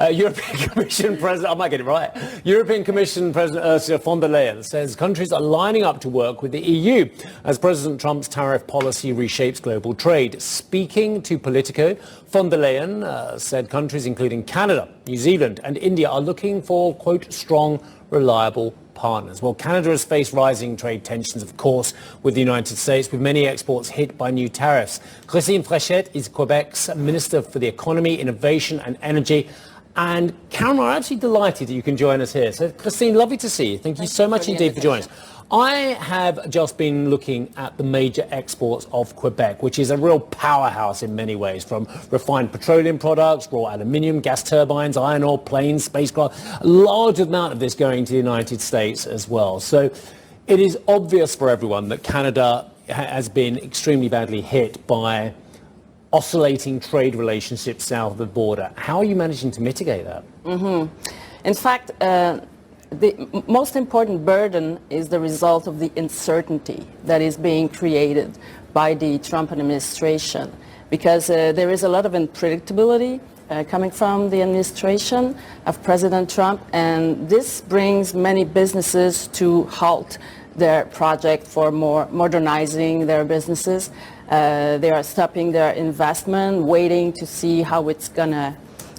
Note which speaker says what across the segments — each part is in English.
Speaker 1: European Commission President, I might get it right. European Commission President Ursula von der Leyen says countries are lining up to work with the EU as President Trump's tariff policy reshapes global trade. Speaking to Politico, von der Leyen said countries including Canada, New Zealand and India are looking for, quote, strong, reliable partners. Well, Canada has faced rising trade tensions, of course, with the United States, with many exports hit by new tariffs. Fréchette is Quebec's Minister for the Economy, Innovation and Energy. And Karen, we're absolutely delighted that you can join us here. So, Christine, lovely to see you. Thank you so much indeed for joining us. I have just been looking at the major exports of Quebec, which is a real powerhouse in many ways, from refined petroleum products, raw aluminium, gas turbines, iron ore, planes, spacecraft, a large amount of this going to the United States as well. So it is obvious for everyone that Canada has been extremely badly hit by oscillating trade relationships south of the border. How are you managing to mitigate that?
Speaker 2: In fact, the most important burden is the result of the uncertainty that is being created by the Trump administration, because there is a lot of unpredictability coming from the administration of President Trump, and this brings many businesses to halt their project for modernizing their businesses. They are stopping their investment, waiting to see how it's going to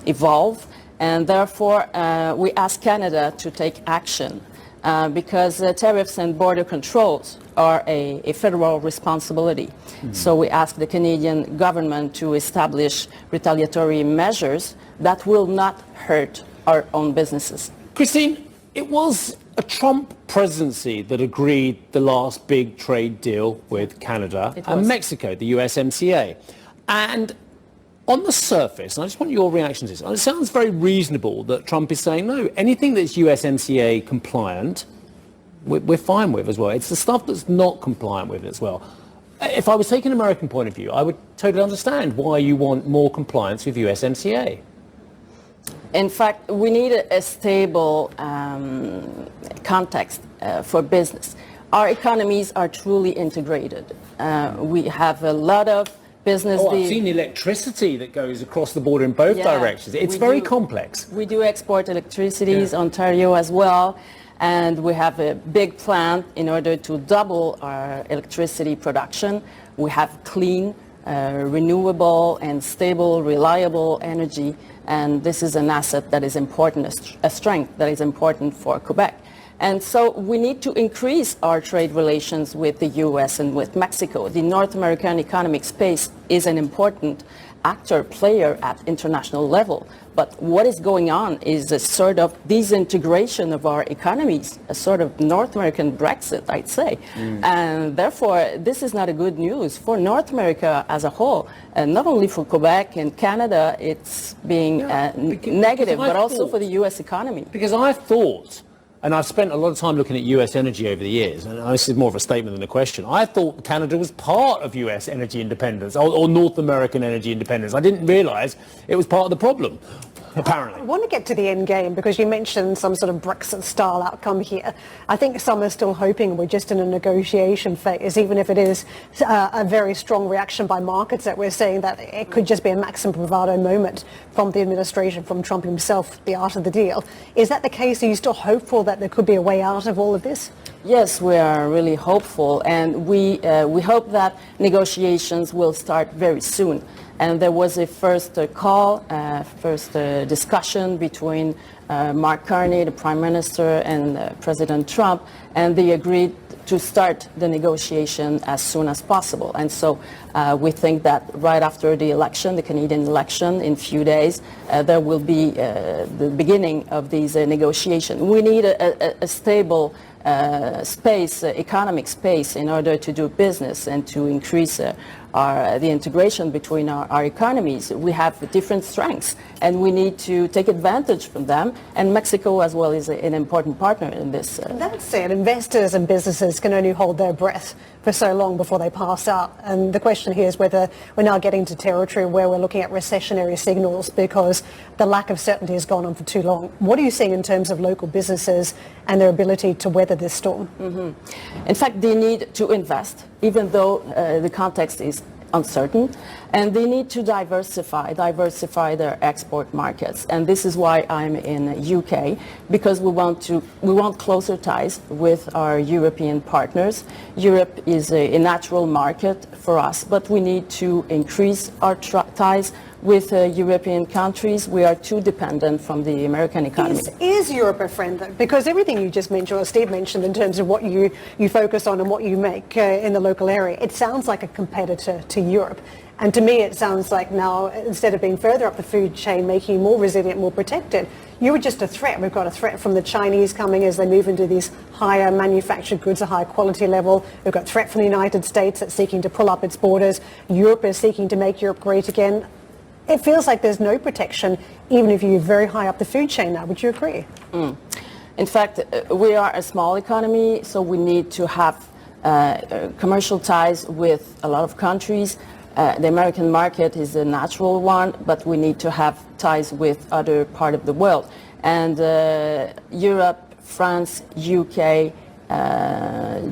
Speaker 2: evolve. And therefore, we ask Canada to take action because tariffs and border controls are a federal responsibility. So we ask the Canadian government to establish retaliatory measures that will not hurt our own businesses.
Speaker 1: Christine, it was a Trump presidency that agreed the last big trade deal with Canada and Mexico, the USMCA. And on the surface, and I just want your reaction to this, it sounds very reasonable that Trump is saying, no, anything that's USMCA compliant, we're fine with as well. It's the stuff that's not compliant with it as well. If I was taking an American point of view, I would totally understand why you want more compliance with USMCA.
Speaker 2: In fact, we need a stable context for business. Our economies are truly integrated. We have a lot of business.
Speaker 1: I've seen electricity that goes across the border in both directions. It's very complex.
Speaker 2: We do export electricities, Ontario as well, and we have a big plan in order to double our electricity production. We have clean, renewable and stable, reliable energy, and this is an asset that is important, a strength that is important for Quebec. And so we need to increase our trade relations with the U.S. and with Mexico. The North American economic space is an important player at international level. But what is going on is a sort of disintegration of our economies, a sort of North American Brexit, I'd say. And therefore, this is not a good news for North America as a whole. And not only for Quebec and Canada, it's being negative, but also for the U.S. economy.
Speaker 1: Because I thought, and I've spent a lot of time looking at US energy over the years, and this is more of a statement than a question, I thought Canada was part of US energy independence, or North American energy independence. I didn't realise it was part of the problem, apparently.
Speaker 3: I want to get to the end game because you mentioned some sort of Brexit-style outcome here. I think some are still hoping we're just in a negotiation phase, even if it is a very strong reaction by markets that we're saying that it could just be a maximum bravado moment from the administration, from Trump himself, the art of the deal. Is that the case? Are you still hopeful that there could be a way out of all of this?
Speaker 2: Yes, we are really hopeful, and we hope that negotiations will start very soon. And there was a first discussion between Mark Carney, the Prime Minister, and President Trump, and they agreed to start the negotiation as soon as possible. And so we think that right after the election, the Canadian election, in a few days, there will be the beginning of these negotiations. We need a stable economic space in order to do business and to increase the integration between our economies. We have different strengths and we need to take advantage from them, and Mexico as well is an important partner in this.
Speaker 3: That said, investors and businesses can only hold their breath for so long before they pass out, and the question here is whether we're now getting to territory where we're looking at recessionary signals because the lack of certainty has gone on for too long. What are you seeing in terms of local businesses and their ability to weather this storm?
Speaker 2: In fact, they need to invest, even though the context is uncertain, and they need to diversify their export markets. And this is why I'm in UK, because we want closer ties with our European partners. Europe is a natural market for us, but we need to increase our ties with European countries. We are too dependent from the American economy.
Speaker 3: Is Europe a friend, though? Because everything you just mentioned, or Steve mentioned, in terms of what you focus on and what you make in the local area, it sounds like a competitor to Europe. And to me, it sounds like now, instead of being further up the food chain, making you more resilient, more protected, you were just a threat. We've got a threat from the Chinese coming as they move into these higher manufactured goods, a higher quality level. We've got a threat from the United States that's seeking to pull up its borders. Europe is seeking to make Europe great again. It feels like there's no protection, even if you're very high up the food chain now. Would you agree?
Speaker 2: In fact, we are a small economy, so we need to have commercial ties with a lot of countries. The American market is a natural one, but we need to have ties with other part of the world. And Europe, France, UK,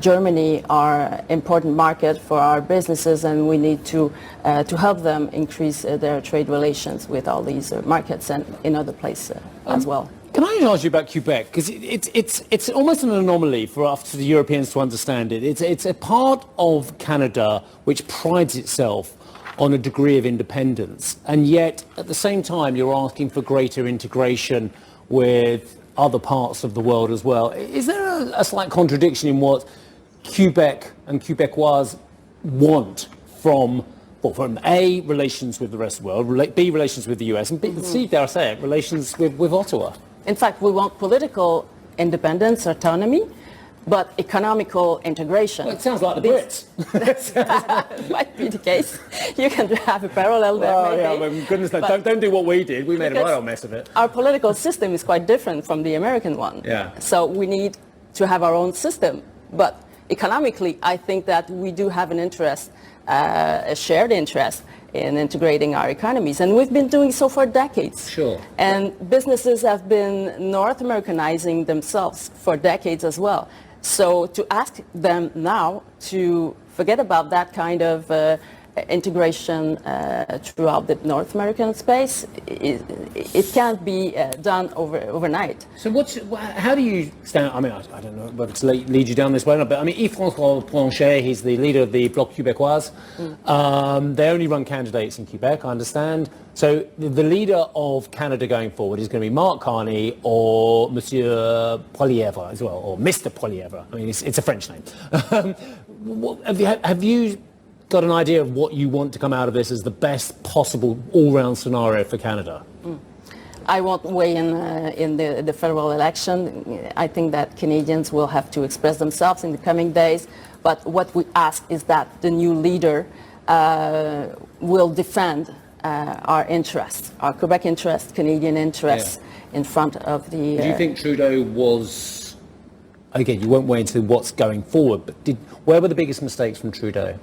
Speaker 2: Germany are important market for our businesses, and we need to help them increase their trade relations with all these markets and in other places as well.
Speaker 1: Can I ask you about Quebec? Because it's almost an anomaly for us, the Europeans, to understand it. It's a part of Canada which prides itself on a degree of independence, and yet at the same time you're asking for greater integration with other parts of the world as well. Is there a slight contradiction in what Quebec and Quebecois want from A, relations with the rest of the world, B, relations with the US, and B, C, dare I say it, relations with Ottawa?
Speaker 2: In fact, we want political independence, autonomy, but economical integration.
Speaker 1: Well, it sounds like the Brits.
Speaker 2: That might be the case. You can have a parallel there, maybe.
Speaker 1: Yeah, well, goodness, don't do what we did. We made a right old mess of it.
Speaker 2: Our political system is quite different from the American one.
Speaker 1: Yeah.
Speaker 2: So we need to have our own system. But economically, I think that we do have an interest, a shared interest in integrating our economies. And we've been doing so for decades.
Speaker 1: Sure.
Speaker 2: And businesses have been North Americanizing themselves for decades as well. So to ask them now to forget about that kind of integration throughout the North American space, it can't be done overnight.
Speaker 1: So how do you stand? I mean, I don't know whether to lead you down this way or not, but I mean, Yves-François Blanchet, he's the leader of the Bloc Québécois. They only run candidates in Quebec, I understand. So the leader of Canada going forward is going to be Mark Carney or Monsieur Poilievre as well, or Mr. Poilievre. I mean, it's a French name. Have you got an idea of what you want to come out of this as the best possible all-round scenario for Canada?
Speaker 2: I won't weigh in the federal election. I think that Canadians will have to express themselves in the coming days. But what we ask is that the new leader will defend our interests, our Quebec interests, Canadian interests in front of the...
Speaker 1: Do you think Trudeau was... Again, you won't weigh into what's going forward, but where were the biggest mistakes from Trudeau?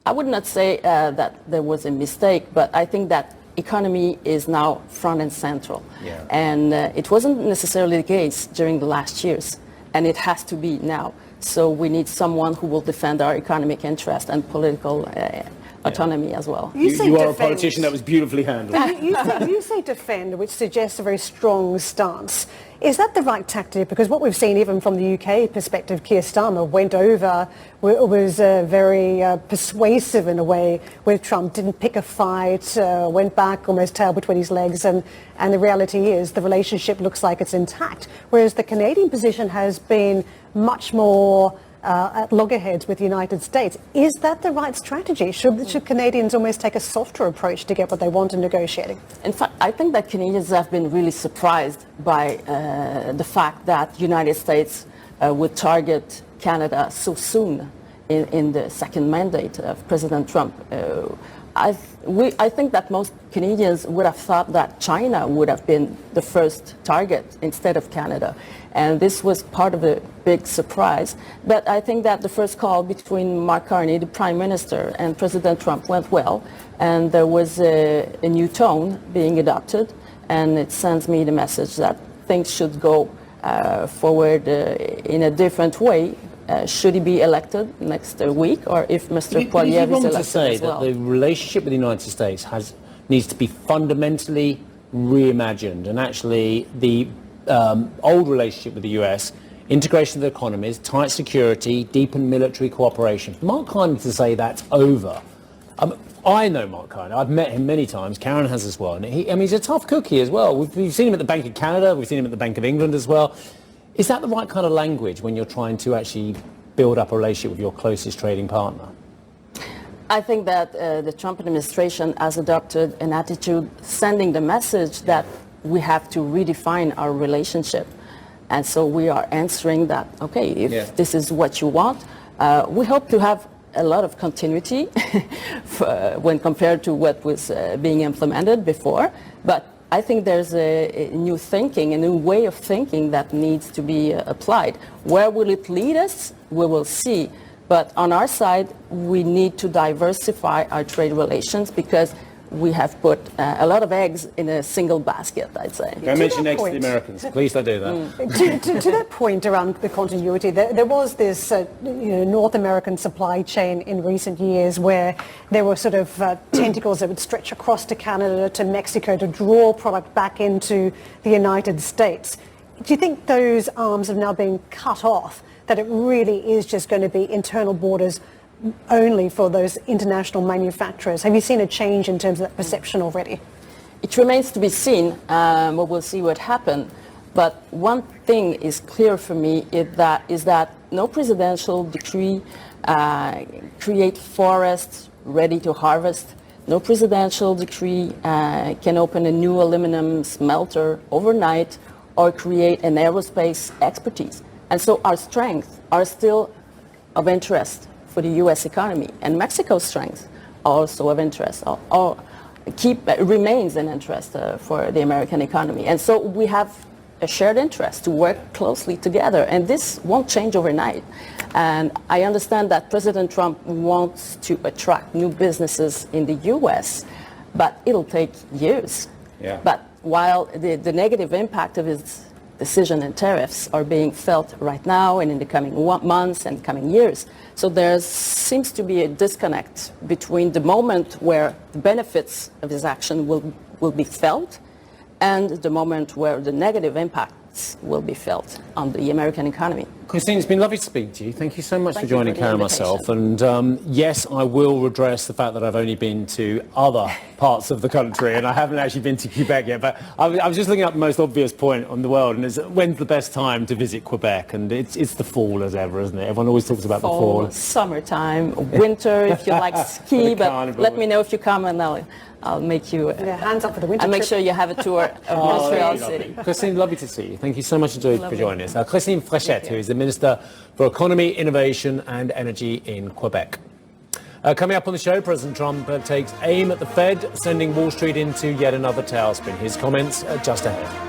Speaker 2: I would not say that there was a mistake, but I think that economy is now front and central.
Speaker 1: Yeah.
Speaker 2: And it wasn't necessarily the case during the last years, and it has to be now. So we need someone who will defend our economic interest and political autonomy as well.
Speaker 1: You are a politician that was beautifully handled.
Speaker 3: You say defend, which suggests a very strong stance. Is that the right tactic? Because what we've seen, even from the UK perspective, Keir Starmer went over, was very persuasive in a way with Trump, didn't pick a fight, went back almost tail between his legs, and the reality is the relationship looks like it's intact. Whereas the Canadian position has been much more at loggerheads with the United States. Is that the right strategy? Should Canadians almost take a softer approach to get what they want in negotiating?
Speaker 2: In fact, I think that Canadians have been really surprised by the fact that the United States would target Canada so soon in the second mandate of President Trump. I think that most Canadians would have thought that China would have been the first target instead of Canada. And this was part of a big surprise. But I think that the first call between Mark Carney, the Prime Minister, and President Trump went well. And there was a new tone being adopted. And it sends me the message that things should go forward in a different way should he be elected next week, or if Mr. Poilievre is elected
Speaker 1: to say
Speaker 2: as well.
Speaker 1: that the relationship with the United States needs to be fundamentally reimagined, and actually the old relationship with the US, integration of the economies, tight security, deepened military cooperation. Mark Carney to say that's over. I know Mark Carney. I've met him many times. Karen has as well. And he's a tough cookie as well. We've seen him at the Bank of Canada. We've seen him at the Bank of England as well. Is that the right kind of language when you're trying to actually build up a relationship with your closest trading partner?
Speaker 2: I think that the Trump administration has adopted an attitude sending the message that we have to redefine our relationship. And so we are answering that, okay, if this is what you want, we hope to have a lot of continuity when compared to what was being implemented before. But I think there's a new thinking, a new way of thinking that needs to be applied. Where will it lead us? We will see. But on our side, we need to diversify our trade relations because we have put a lot of eggs in a single basket, I'd say.
Speaker 1: I mentioned eggs to the Americans. Please don't do that.
Speaker 3: To that point around the continuity, there was this North American supply chain in recent years where there were sort of tentacles that would stretch across to Canada, to Mexico, to draw product back into the United States. Do you think those arms have now been cut off, that it really is just going to be internal borders only for those international manufacturers? Have you seen a change in terms of that perception already?
Speaker 2: It remains to be seen. We will see what happens. But one thing is clear for me is that no presidential decree create forests ready to harvest. No presidential decree can open a new aluminum smelter overnight or create an aerospace expertise. And so our strengths are still of interest for the U.S. economy, and Mexico's strengths are also of interest, or remains an interest for the American economy. And so we have a shared interest to work closely together, and this won't change overnight. And I understand that President Trump wants to attract new businesses in the U.S., but it'll take years.
Speaker 1: Yeah.
Speaker 2: But while the negative impact of his decision and tariffs are being felt right now and in the coming months and coming years. So there seems to be a disconnect between the moment where the benefits of his action will be felt and the moment where the negative impacts will be felt on the American economy.
Speaker 1: Christine, it's been lovely to speak to you. Thank you so much for
Speaker 2: Thank you
Speaker 1: joining
Speaker 2: for the
Speaker 1: Karen and
Speaker 2: invitation.
Speaker 1: myself. And yes, I will redress the fact that I've only been to other parts of the country and I haven't actually been to Quebec yet. But I was just looking at the most obvious point on the world, and it's when's the best time to visit Quebec? And it's the fall as ever, isn't it? Everyone always talks about the fall.
Speaker 2: Summertime, winter, if you like ski, but
Speaker 1: carnival.
Speaker 2: let me know if you come and I'll make you...
Speaker 3: hands up for the winter
Speaker 2: I'll make
Speaker 3: trip.
Speaker 2: sure you have a tour of Montreal City.
Speaker 1: Christine, lovely to see you. Thank you so much for joining us. Christine Fréchette, who is the Minister for Economy, Innovation and Energy in Quebec. Coming up on the show, President Trump takes aim at the Fed, sending Wall Street into yet another tailspin. His comments just ahead.